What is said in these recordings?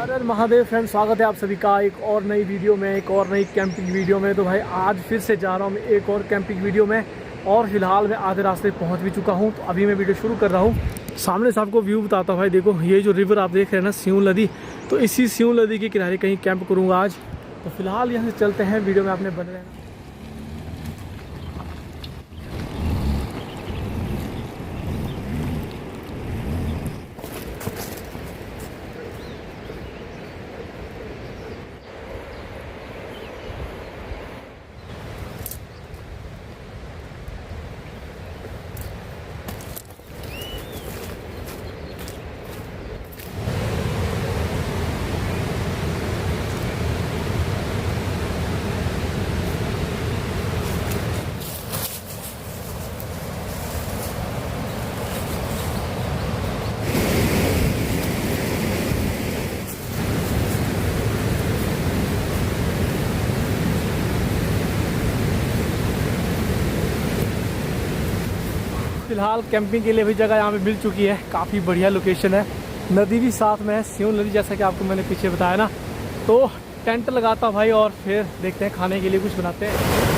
हर हर Mahadev friend, स्वागत है आप सभी का एक और नई वीडियो में, एक और नई कैंपिंग वीडियो में। तो भाई आज फिर से जा रहा हूँ मैं एक और कैंपिंग वीडियो में और फिलहाल मैं आधे रास्ते पहुँच भी चुका हूँ। तो अभी मैं वीडियो शुरू कर रहा हूँ। सामने से आपको व्यू बताता हूँ भाई। देखो ये जो रिवर आप देख रहे हैं ना, सियूल नदी, तो इसी सियूल नदी के किनारे कहीं कैंप करूँगा आज। तो फिलहाल यहाँ से चलते हैं, वीडियो में आपने बने रहना। फिलहाल कैंपिंग के लिए भी जगह यहाँ पे मिल चुकी है। काफ़ी बढ़िया लोकेशन है, नदी भी साथ में है, सियूल नदी, जैसा कि आपको मैंने पीछे बताया ना। तो टेंट लगाता भाई और फिर देखते हैं, खाने के लिए कुछ बनाते हैं।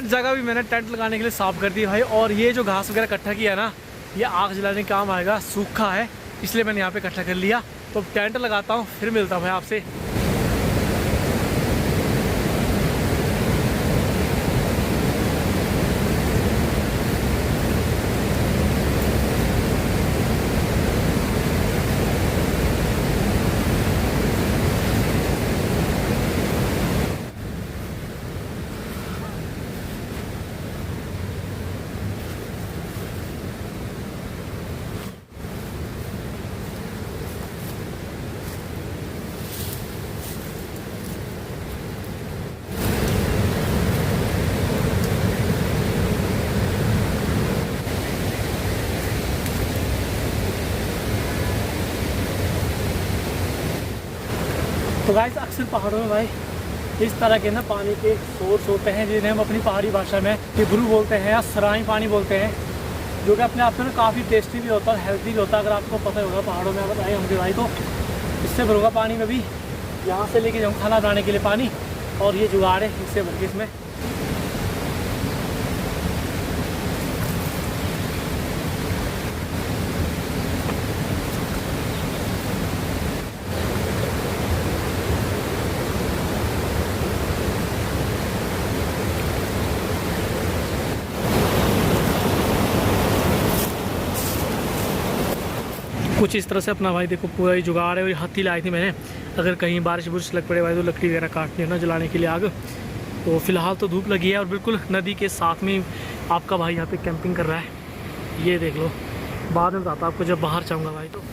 जगह भी मैंने टेंट लगाने के लिए साफ कर दी भाई। और ये जो घास वगैरह इकट्ठा किया है ना, ये आग जलाने के काम आएगा। सूखा है इसलिए मैंने यहाँ पे इकट्ठा कर लिया। तो टेंट लगाता हूँ, फिर मिलता हूँ भाई आपसे। तो गाइस, अक्सर पहाड़ों में भाई इस तरह के ना पानी के सोर्स होते हैं, जिन्हें हम अपनी पहाड़ी भाषा में टिबरू बोलते हैं या सराई पानी बोलते हैं, जो कि अपने आप में काफ़ी टेस्टी भी होता है और हेल्दी भी होता है। अगर आपको पता होगा, पहाड़ों में अगर आए होंगे भाई तो इससे भर होगा पानी में भी। यहाँ से लेके जाऊँ खाना बनाने के लिए पानी, और ये जुगाड़ है इससे भर के इसमें। कुछ इस तरह से अपना भाई देखो पूरा ही जुगाड़ है। और ये हत्ती लाई थी मैंने, अगर कहीं बारिश बुरिश लग पड़े भाई तो लकड़ी वगैरह काटनी है ना जलाने के लिए आग। तो फिलहाल तो धूप लगी है और बिल्कुल नदी के साथ में आपका भाई यहाँ पे कैंपिंग कर रहा है। ये देख लो, बाद में बताता आपको जब बाहर जाऊँगा भाई। तो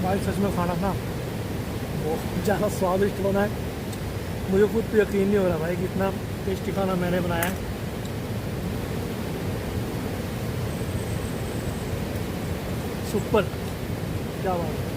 भाई सच में खाना ना बहुत ज़्यादा स्वादिष्ट बना है। मुझे खुद तो यकीन नहीं हो रहा भाई कि इतना टेस्टी खाना मैंने बनाया है। सुपर, क्या बात है।